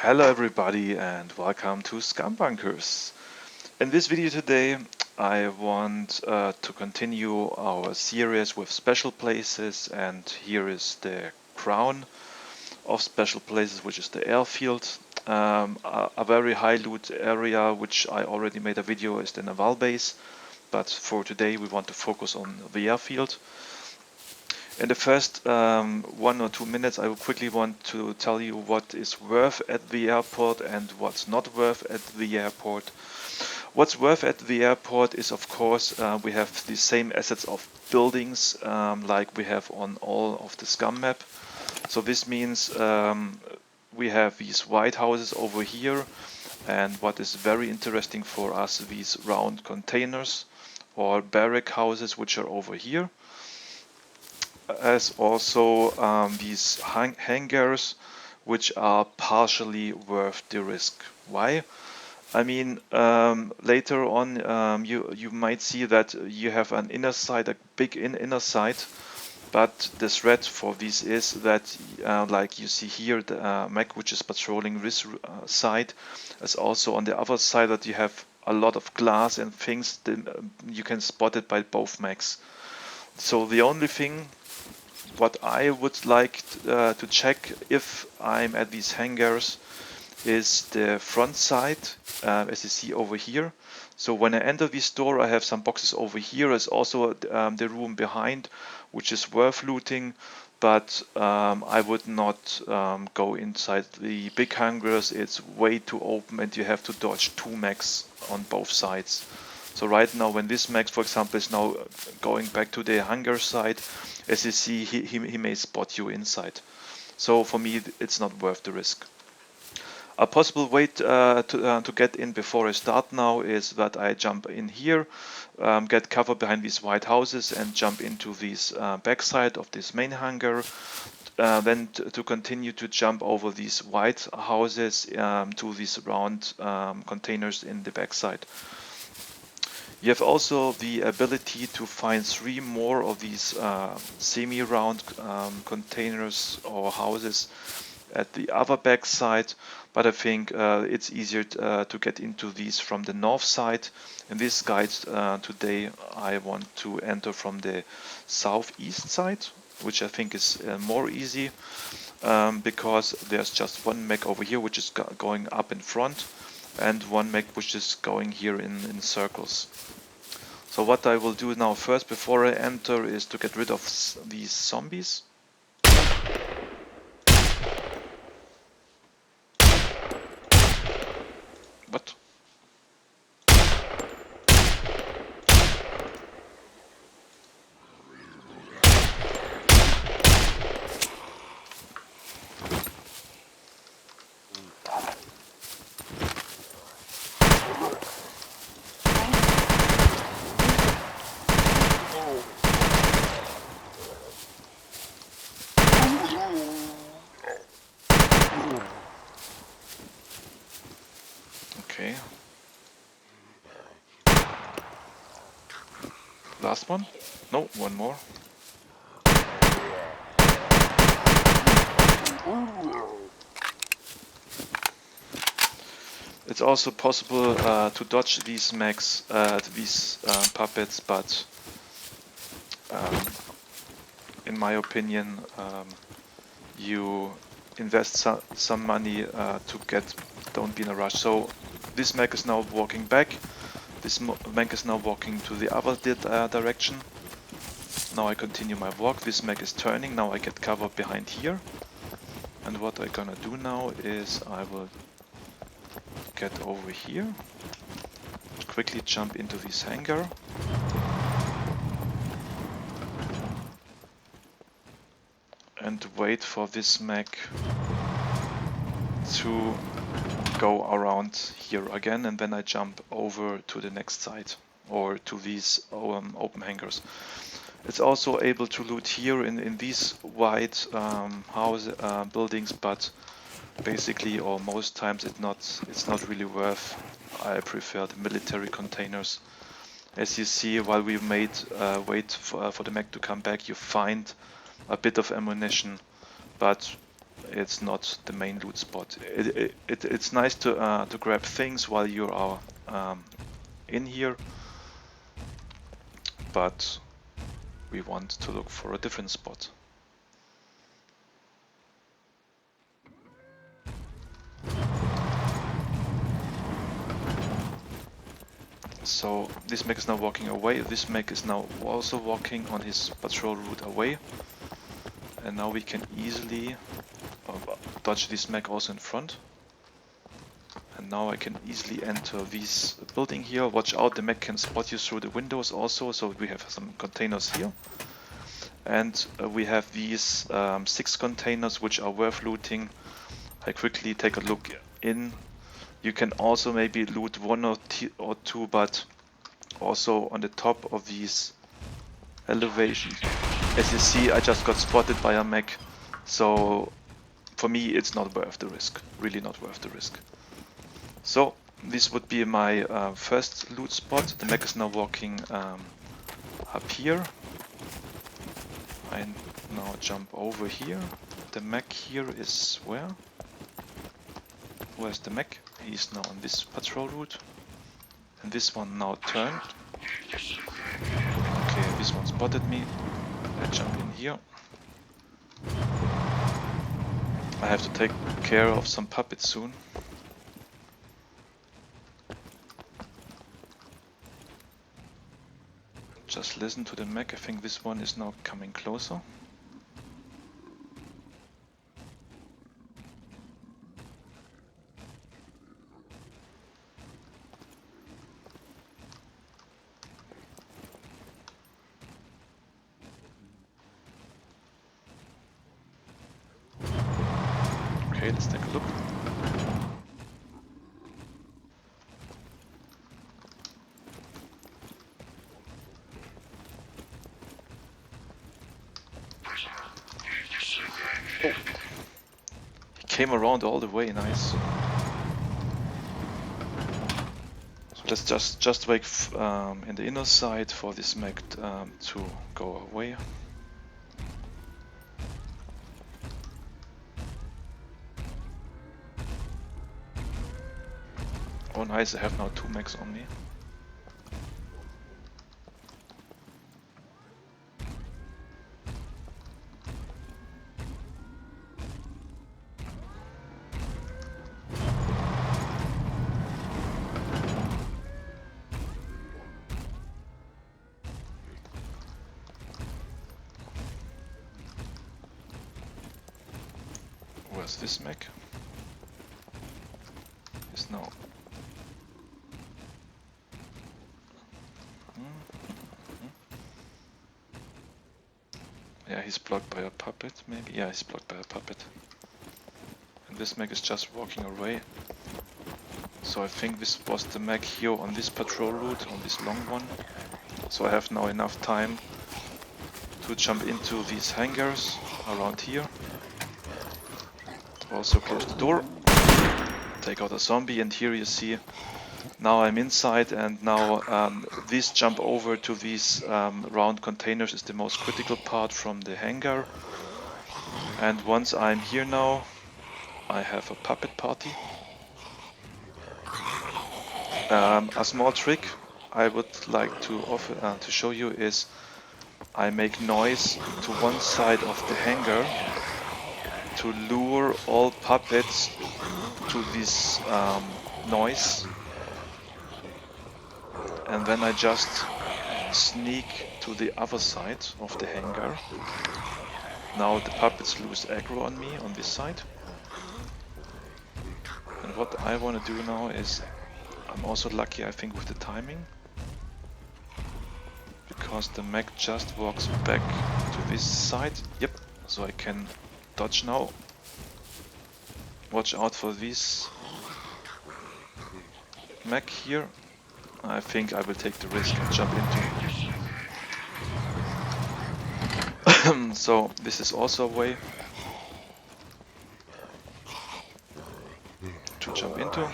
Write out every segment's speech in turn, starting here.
Hello everybody and welcome to SCUM Bunkers. In this video today I want to continue our series with special places, and here is the crown of special places, which is the airfield. A very high loot area which I already made a video is the naval base, but for today we want to focus on the airfield. In the first 1 or 2 minutes, I will quickly want to tell you what is worth at the airport and what's not worth at the airport. What's worth at the airport is, of course, we have the same assets of buildings like we have on all of the SCUM map. So this means we have these white houses over here, and what is very interesting for us, these round containers or barrack houses which are over here, as also these hangars which are partially worth the risk. Why? I mean, later on you might see that you have an inner side, a big inner side, but the threat for this is that like you see here, the mech which is patrolling this side is also on the other side, that you have a lot of glass and things. You can spot it by both mechs. So the only thing what I would like to check if I'm at these hangars is the front side, as you see over here. So when I enter this door, I have some boxes over here. There's also the room behind, which is worth looting, but I would not go inside the big hangars. It's way too open and you have to dodge 2 mechs on both sides. So right now, when this mech, for example, is now going back to the hangar side, as you see, he may spot you inside. So for me, it's not worth the risk. A possible way to get in before I start now is that I jump in here, get cover behind these white houses, and jump into this backside of this main hangar. Then to continue to jump over these white houses to these round containers in the backside. You have also the ability to find 3 more of these semi-round containers or houses at the other back side, but I think it's easier to get into these from the north side. In this guide today I want to enter from the southeast side, which I think is more easy because there's just 1 mech over here which is going up in front, and 1 mech which is going here in circles. So what I will do now first before I enter is to get rid of these zombies. What? Okay. Last one? No, 1 more. It's also possible to dodge these mechs, these puppets, but in my opinion you invest some money to get, don't be in a rush. So this mech is now walking back, this mech is now walking to the other direction. Now I continue my walk, this mech is turning, now I get cover behind here. And what I'm gonna do now is I will get over here, quickly jump into this hangar. And wait for this mech to go around here again, and then I jump over to the next side or to these open hangars. It's also able to loot here in these white house buildings, but basically, or most times, it's not really worth. I prefer the military containers. As you see, while we wait for the mech to come back, you find a bit of ammunition, but it's not the main loot spot. It's nice to grab things while you are in here, but we want to look for a different spot. So this mech is now walking away, this mech is now also walking on his patrol route away. And now we can easily dodge this mech also in front. And now I can easily enter this building here. Watch out, the mech can spot you through the windows also, so we have some containers here. And we have these 6 containers which are worth looting. I quickly take a look in. You can also maybe loot 1 or 2, but also on the top of these elevations. As you see, I just got spotted by a mech, so for me it's not worth the risk, really not worth the risk. So this would be my first loot spot. The mech is now walking up here. I now jump over here. The mech here is where? Where's the mech? He's now on this patrol route. And this one now turned. Okay, this one spotted me. I jump in here. I have to take care of some puppets soon. Just listen to the mech. I think this one is now coming closer. Okay, let's take a look. Oh. He came around all the way, nice. So let's just wait in the inner side for this mech to go away. Oh nice, I have now 2 mechs on me. Where's this mech? Is now. Yeah, he's blocked by a puppet, maybe? Yeah, he's blocked by a puppet. And this mech is just walking away. So I think this was the mech here on this patrol route, on this long one. So I have now enough time to jump into these hangars around here. Also close the door. Take out a zombie, and here you see now I'm inside, and now this jump over to these round containers is the most critical part from the hangar. And once I'm here now, I have a puppet party. A small trick I would like to offer to show you is I make noise to one side of the hangar to lure all puppets to this noise, and then I just sneak to the other side of the hangar. Now the puppets lose aggro on me on this side. And what I want to do now is, I'm also lucky I think with the timing, because the mech just walks back to this side. Yep, so I can dodge now. Watch out for this mech here. I think I will take the risk and jump into. So this is also a way to jump into.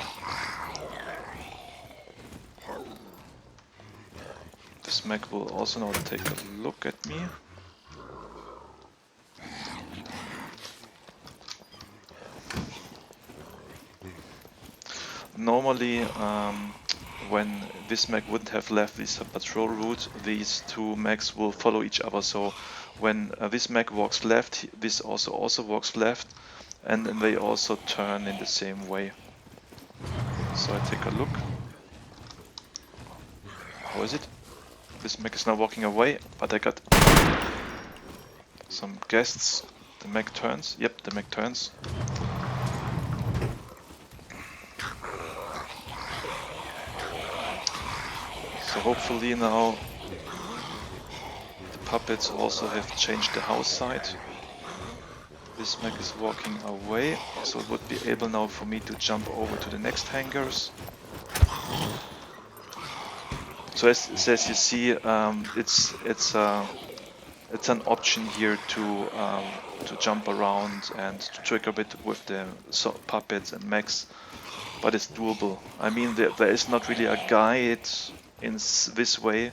This mech will also now take a look at me. normally when this mech wouldn't have left this patrol route, these two mechs will follow each other. So when this mech walks left, this also walks left, and then they also turn in the same way. So I take a look. How is it? This mech is now walking away, but I got some guests. The mech turns. Yep, the mech turns. So hopefully now the puppets also have changed the house side. This mech is walking away, so it would be able now for me to jump over to the next hangars. So as you see, it's an option here to jump around and to trick a bit with the puppets and mechs, but it's doable. I mean, there is not really a guide in this way.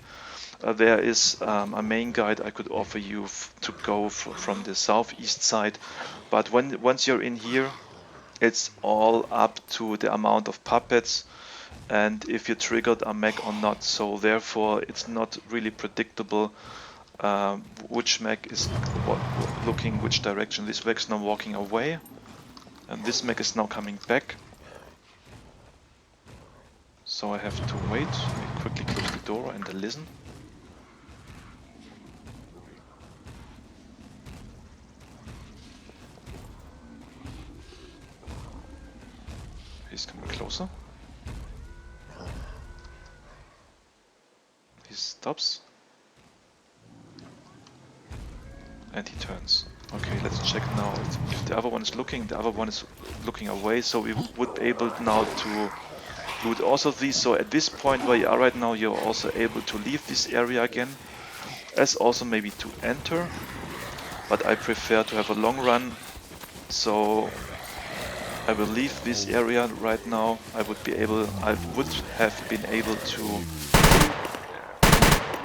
There is a main guide I could offer you to go from the southeast side, but once you're in here, it's all up to the amount of puppets and if you triggered a mech or not. So therefore, it's not really predictable which mech is looking which direction. This mech is now walking away, and this mech is now coming back. So I have to wait. I quickly close the door and listen. He's coming closer. He stops. And he turns. Okay, let's check now if the other one is looking. The other one is looking away, so we would be able now to loot also these. So at this point where you are right now, you're also able to leave this area again, as also maybe to enter. But I prefer to have a long run, so I will leave this area right now. I would have been able to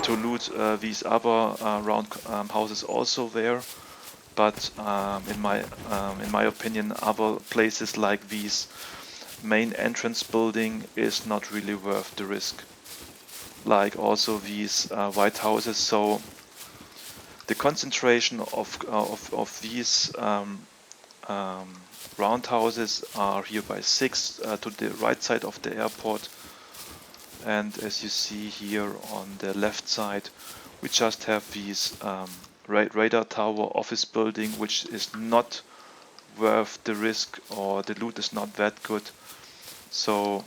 loot these other round houses also there, but in my opinion, other places like these main entrance building is not really worth the risk. Like also these white houses. So the concentration of these roundhouses are here by 6 to the right side of the airport. And as you see here on the left side, we just have these radar tower office building, which is not worth the risk, or the loot is not that good. So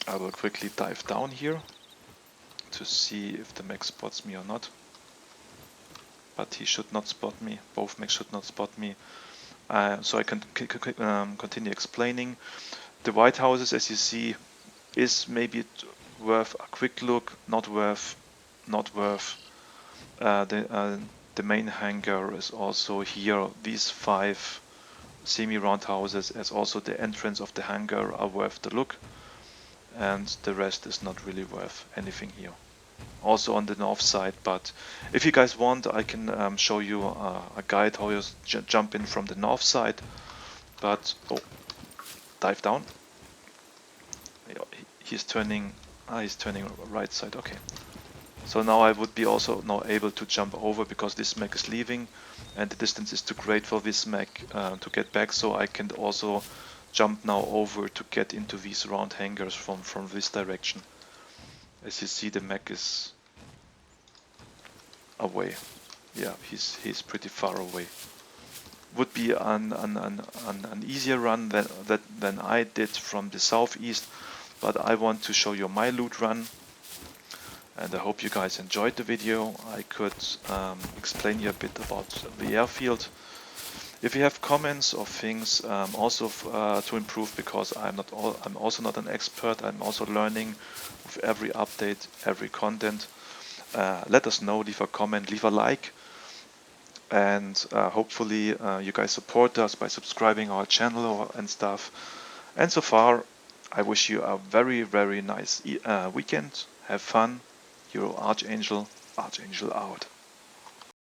I will quickly dive down here to see if the mech spots me or not. But he should not spot me. Both mechs should not spot me. So I can continue explaining. The white houses, as you see, is maybe worth a quick look, not worth. The main hangar is also here. These 5 semi-round houses, as also the entrance of the hangar, are worth the look, and the rest is not really worth anything here. Also on the north side, but if you guys want, I can show you a guide how you jump in from the north side. But dive down. He's turning right side. Okay, so now I would be also now able to jump over, because this mech is leaving and the distance is too great for this mech to get back. So I can also jump now over to get into these round hangars from this direction. As you see, the mech is away. Yeah, he's pretty far away. Would be an easier run than I did from the southeast, but I want to show you my loot run, and I hope you guys enjoyed the video. I could explain you a bit about the airfield. If you have comments or things also to improve, because I'm also not an expert, I'm also learning with every update, every content. Let us know, leave a comment, leave a like, and hopefully you guys support us by subscribing our channel and stuff. And so far, I wish you a very nice weekend. Have fun. Your Archangel out.